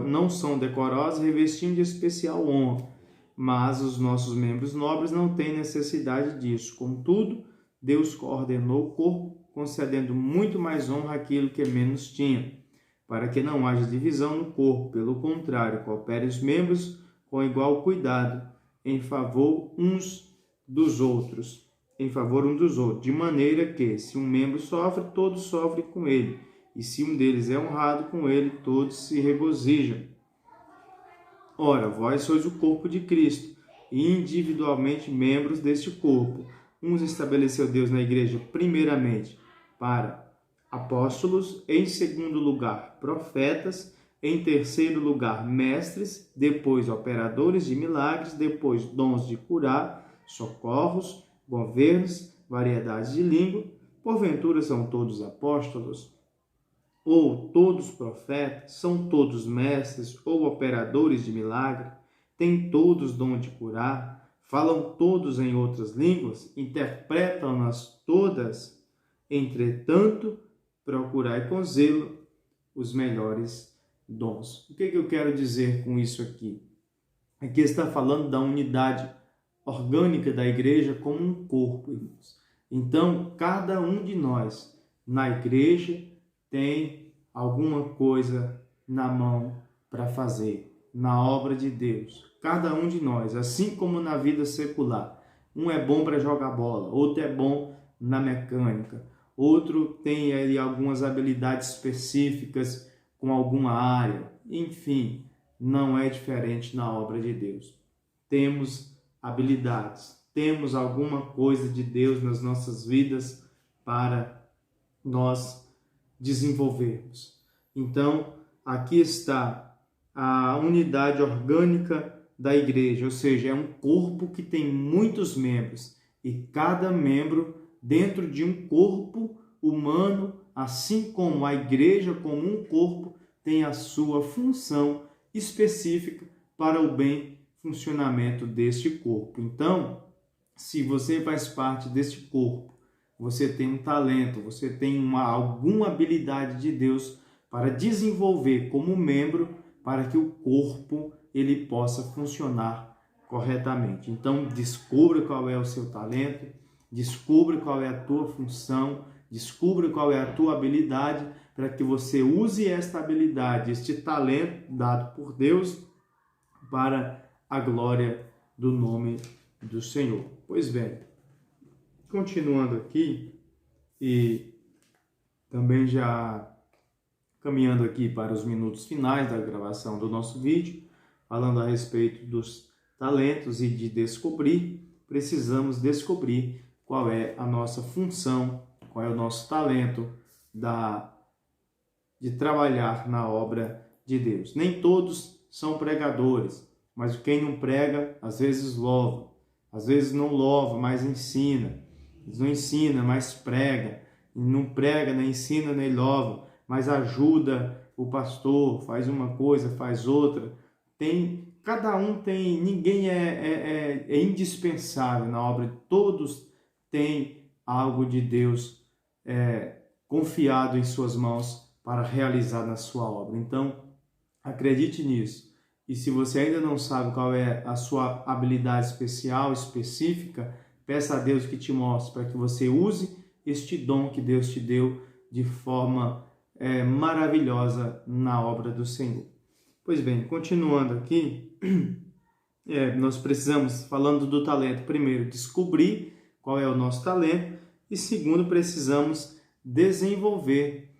não são decorosos revestindo de especial honra, mas os nossos membros nobres não têm necessidade disso. Contudo, Deus coordenou o corpo, concedendo muito mais honra àquilo que menos tinha, para que não haja divisão no corpo. Pelo contrário, cooperem os membros com igual cuidado, em favor uns dos outros, de maneira que, se um membro sofre, todos sofrem com ele, e se um deles é honrado com ele, todos se regozijam. Ora, vós sois o corpo de Cristo, e individualmente membros deste corpo. Uns estabeleceu Deus na igreja, primeiramente, para apóstolos, em segundo lugar, profetas, em terceiro lugar, mestres, depois operadores de milagres, depois dons de curar, socorros, governos, variedades de língua. Porventura são todos apóstolos? Ou todos profetas? São todos mestres ou operadores de milagre? Têm todos dom de curar? Falam todos em outras línguas? Interpretam-nas todas? Entretanto, procurai com zelo os melhores dons. O que eu quero dizer com isso aqui? Aqui está falando da unidade orgânica da igreja como um corpo, irmãos. Então, cada um de nós na igreja tem alguma coisa na mão para fazer, na obra de Deus. Cada um de nós, assim como na vida secular. Um é bom para jogar bola, outro é bom na mecânica, outro tem aí algumas habilidades específicas com alguma área. Enfim, não é diferente na obra de Deus. Temos habilidades, temos alguma coisa de Deus nas nossas vidas para nós desenvolvermos. Então, aqui está a unidade orgânica da igreja, ou seja, é um corpo que tem muitos membros e cada membro dentro de um corpo humano, assim como a igreja como um corpo tem a sua função específica para o bem funcionamento deste corpo. Então, se você faz parte deste corpo, você tem um talento, você tem alguma habilidade de Deus para desenvolver como membro para que o corpo ele possa funcionar corretamente. Então, descubra qual é o seu talento, descubra qual é a tua função, descubra qual é a tua habilidade para que você use esta habilidade, este talento dado por Deus para a glória do nome do Senhor. Pois bem, continuando aqui e também já caminhando aqui para os minutos finais da gravação do nosso vídeo, falando a respeito dos talentos e de descobrir, precisamos descobrir qual é a nossa função, qual é o nosso talento de trabalhar na obra de Deus. Nem todos são pregadores, mas quem não prega, às vezes louva, às vezes não louva, mas ensina. Não ensina, mas prega. Não prega, nem ensina, nem louva, mas ajuda o pastor, faz uma coisa, faz outra. Cada um tem, ninguém é indispensável na obra. Todos têm algo de Deus confiado em suas mãos para realizar na sua obra. Então, acredite nisso. E se você ainda não sabe qual é a sua habilidade especial, específica, peça a Deus que te mostre para que você use este dom que Deus te deu de forma maravilhosa na obra do Senhor. Pois bem, continuando aqui, nós precisamos, falando do talento, primeiro, descobrir qual é o nosso talento e segundo, precisamos desenvolver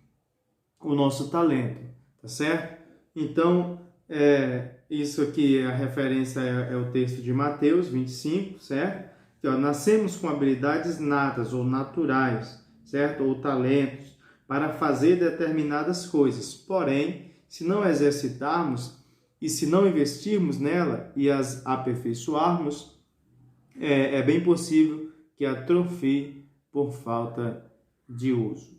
o nosso talento, tá certo? Então, isso aqui, a referência é o texto de Mateus 25, certo? Que, nascemos com habilidades natas ou naturais, certo? Ou talentos para fazer determinadas coisas. Porém, se não exercitarmos e se não investirmos nela e as aperfeiçoarmos, é bem possível que atrofie por falta de uso.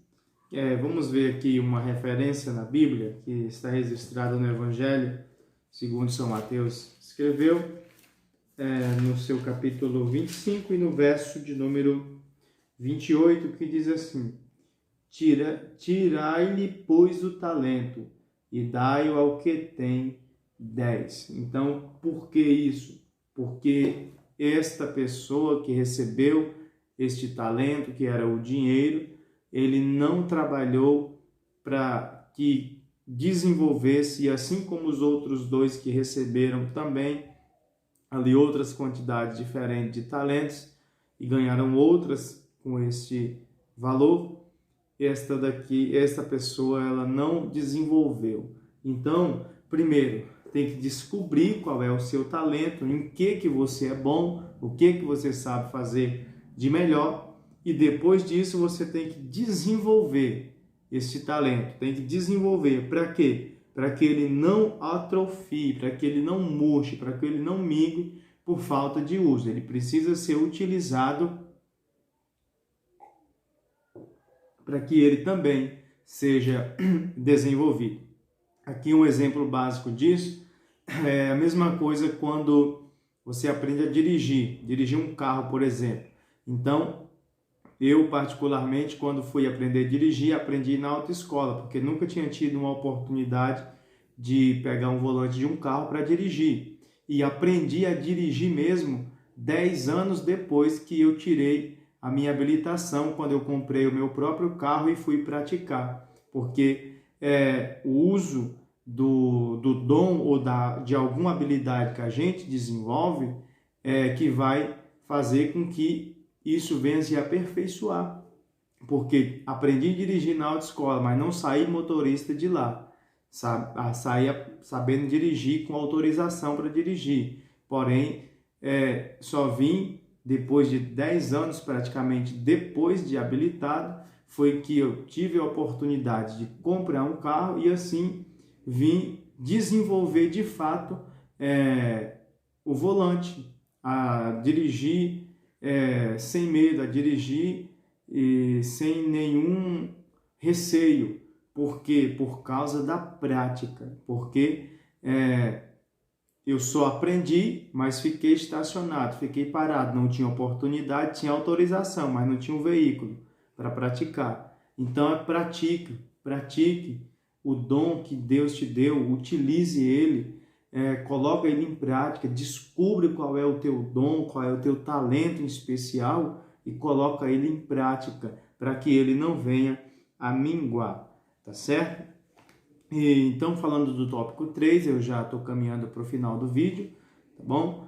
Vamos ver aqui uma referência na Bíblia que está registrada no Evangelho, segundo São Mateus escreveu, no seu capítulo 25 e no verso de número 28, que diz assim: Tirai-lhe, pois, o talento e dai-o ao que tem 10. Então, por que isso? Porque esta pessoa que recebeu este talento, que era o dinheiro, ele não trabalhou para que desenvolvesse, e assim como os outros dois que receberam também ali outras quantidades diferentes de talentos e ganharam outras com este valor, esta pessoa ela não desenvolveu. Então, primeiro, tem que descobrir qual é o seu talento, em que você é bom, o que você sabe fazer de melhor, e depois disso você tem que desenvolver este talento, tem que desenvolver para quê? Para que ele não atrofie, para que ele não murche, para que ele não migre por falta de uso. Ele precisa ser utilizado para que ele também seja desenvolvido. Aqui um exemplo básico disso é a mesma coisa quando você aprende a dirigir um carro, por exemplo. Então, eu particularmente, quando fui aprender a dirigir, aprendi na autoescola, porque nunca tinha tido uma oportunidade de pegar um volante de um carro para dirigir. E aprendi a dirigir mesmo 10 anos depois que eu tirei a minha habilitação, quando eu comprei o meu próprio carro e fui praticar. Porque o uso do dom ou de alguma habilidade que a gente desenvolve que vai fazer com que isso venha se aperfeiçoar. Porque aprendi a dirigir na autoescola, mas não saí motorista de lá. Saí sabendo dirigir com autorização para dirigir. Porém, só vim depois de 10 anos praticamente depois de habilitado, foi que eu tive a oportunidade de comprar um carro e assim vim desenvolver de fato o volante, a dirigir sem medo, a dirigir sem nenhum receio. Por quê? Por causa da prática, porque eu só aprendi, mas fiquei estacionado, fiquei parado, não tinha oportunidade, tinha autorização, mas não tinha um veículo para praticar. Então pratique o dom que Deus te deu, utilize ele, coloca ele em prática, descubra qual é o teu dom, qual é o teu talento em especial e coloca ele em prática, para que ele não venha a minguar, tá certo? Então, falando do tópico 3, eu já estou caminhando para o final do vídeo, tá bom?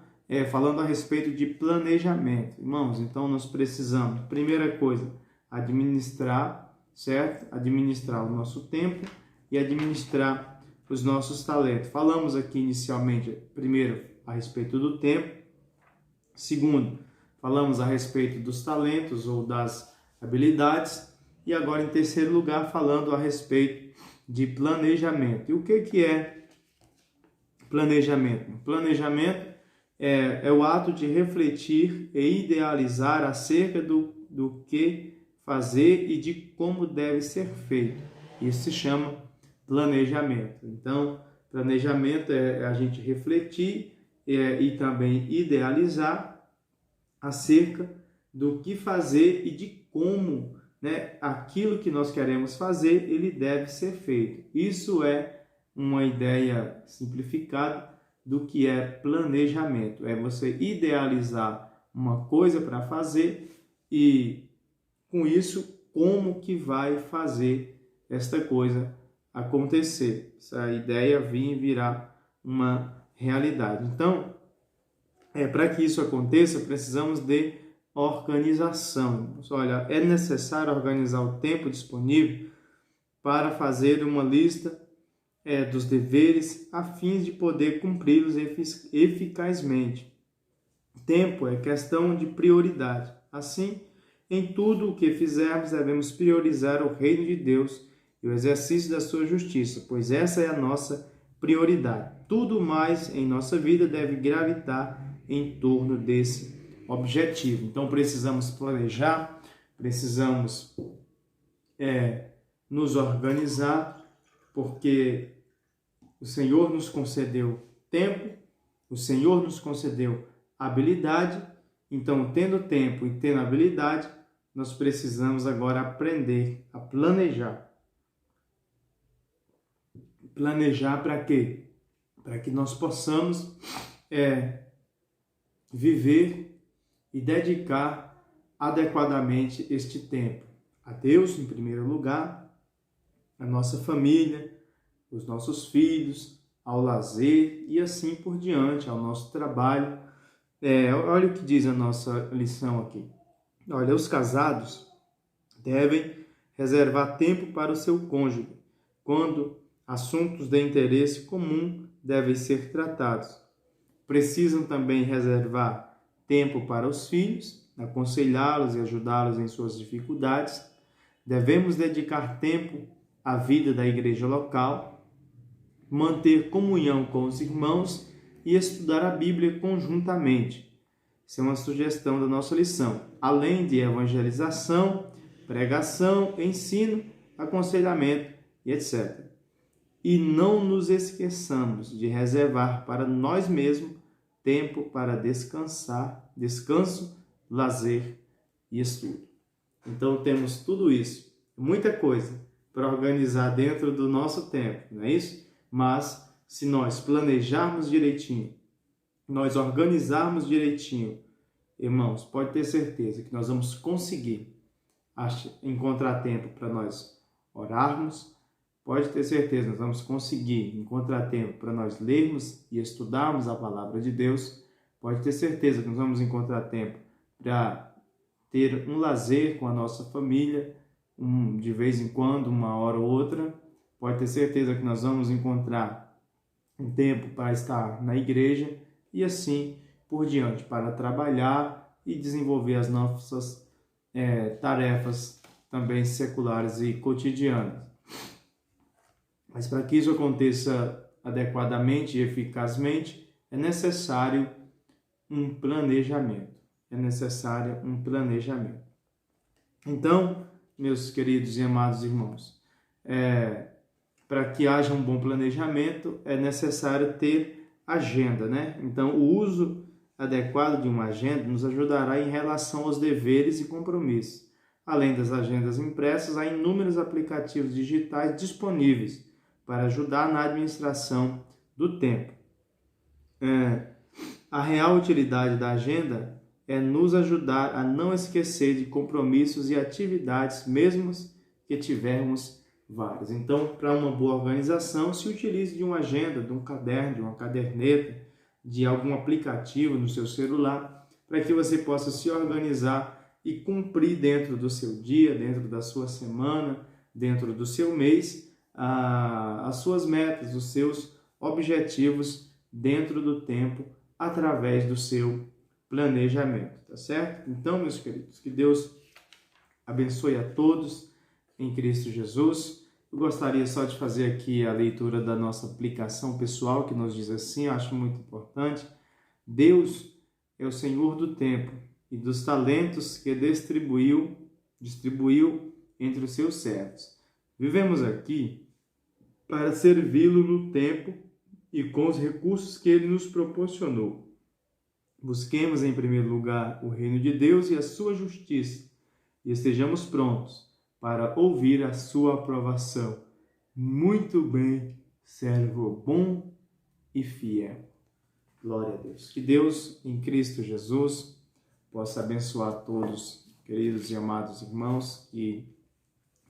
Falando a respeito de planejamento. Irmãos, então nós precisamos, primeira coisa, administrar, certo? Administrar o nosso tempo e administrar os nossos talentos. Falamos aqui inicialmente, primeiro, a respeito do tempo. Segundo, falamos a respeito dos talentos ou das habilidades. E agora, em terceiro lugar, falando a respeito de planejamento. E o que é planejamento? Planejamento é o ato de refletir e idealizar acerca do que fazer e de como deve ser feito. Isso se chama planejamento. Então, planejamento é a gente refletir e também idealizar acerca do que fazer e de como, aquilo que nós queremos fazer, ele deve ser feito. Isso é uma ideia simplificada do que é planejamento. É você idealizar uma coisa para fazer e, com isso, como que vai fazer esta coisa acontecer. Essa ideia virar uma realidade. Então, para que isso aconteça, precisamos de organização. Olha, é necessário organizar o tempo disponível para fazer uma lista dos deveres a fim de poder cumpri-los eficazmente. Tempo é questão de prioridade. Assim, em tudo o que fizermos, devemos priorizar o reino de Deus e o exercício da sua justiça, pois essa é a nossa prioridade. Tudo mais em nossa vida deve gravitar em torno desse objetivo. Então, precisamos planejar, precisamos nos organizar, porque o Senhor nos concedeu tempo, o Senhor nos concedeu habilidade. Então, tendo tempo e tendo habilidade, nós precisamos agora aprender a planejar. Planejar para quê? Para que nós possamos viver e dedicar adequadamente este tempo a Deus, em primeiro lugar, a nossa família, os nossos filhos, ao lazer e assim por diante, ao nosso trabalho. Olha o que diz a nossa lição aqui. Olha, os casados devem reservar tempo para o seu cônjuge, quando assuntos de interesse comum devem ser tratados. Precisam também reservar tempo para os filhos, aconselhá-los e ajudá-los em suas dificuldades. Devemos dedicar tempo à vida da igreja local, manter comunhão com os irmãos e estudar a Bíblia conjuntamente. Isso é uma sugestão da nossa lição. Além de evangelização, pregação, ensino, aconselhamento e etc. E não nos esqueçamos de reservar para nós mesmos tempo para descanso, lazer e estudo. Então temos tudo isso, muita coisa para organizar dentro do nosso tempo, não é isso? Mas se nós planejarmos direitinho, nós organizarmos direitinho, irmãos, pode ter certeza que nós vamos conseguir encontrar tempo para nós orarmos, pode ter certeza, nós vamos conseguir encontrar tempo para nós lermos e estudarmos a palavra de Deus. Pode ter certeza que nós vamos encontrar tempo para ter um lazer com a nossa família, de vez em quando, uma hora ou outra. Pode ter certeza que nós vamos encontrar um tempo para estar na igreja e assim por diante, para trabalhar e desenvolver as nossas tarefas também seculares e cotidianas. Mas para que isso aconteça adequadamente e eficazmente, é necessário um planejamento. É necessário um planejamento. Então, meus queridos e amados irmãos, para que haja um bom planejamento, é necessário ter agenda, né? Então, o uso adequado de uma agenda nos ajudará em relação aos deveres e compromissos. Além das agendas impressas, há inúmeros aplicativos digitais disponíveis para ajudar na administração do tempo. A real utilidade da agenda é nos ajudar a não esquecer de compromissos e atividades, mesmo que tivermos vários. Então, para uma boa organização, se utilize de uma agenda, de um caderno, de uma caderneta, de algum aplicativo no seu celular, para que você possa se organizar e cumprir dentro do seu dia, dentro da sua semana, dentro do seu mês, as suas metas, os seus objetivos dentro do tempo, através do seu planejamento, tá certo? Então, meus queridos, que Deus abençoe a todos em Cristo Jesus. Eu gostaria só de fazer aqui a leitura da nossa aplicação pessoal, que nos diz assim, eu acho muito importante: Deus é o Senhor do tempo e dos talentos que distribuiu entre os seus servos. Vivemos aqui para servi-lo no tempo e com os recursos que ele nos proporcionou. Busquemos em primeiro lugar o reino de Deus e a sua justiça, e estejamos prontos para ouvir a sua aprovação. Muito bem, servo bom e fiel. Glória a Deus. Que Deus, em Cristo Jesus, possa abençoar todos, queridos e amados irmãos, que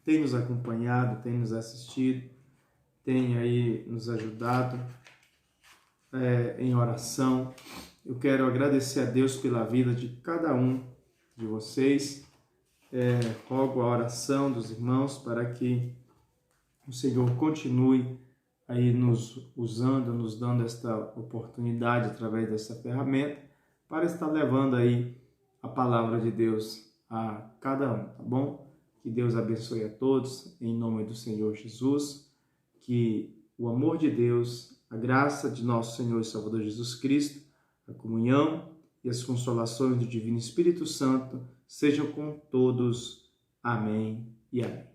têm nos acompanhado, têm nos assistido, têm aí nos ajudado em oração. Eu quero agradecer a Deus pela vida de cada um de vocês. Rogo a oração dos irmãos para que o Senhor continue aí nos usando, nos dando esta oportunidade através dessa ferramenta para estar levando aí a palavra de Deus a cada um, tá bom? Que Deus abençoe a todos, em nome do Senhor Jesus, que o amor de Deus, a graça de nosso Senhor e Salvador Jesus Cristo, a comunhão e as consolações do Divino Espírito Santo sejam com todos. Amém e amém.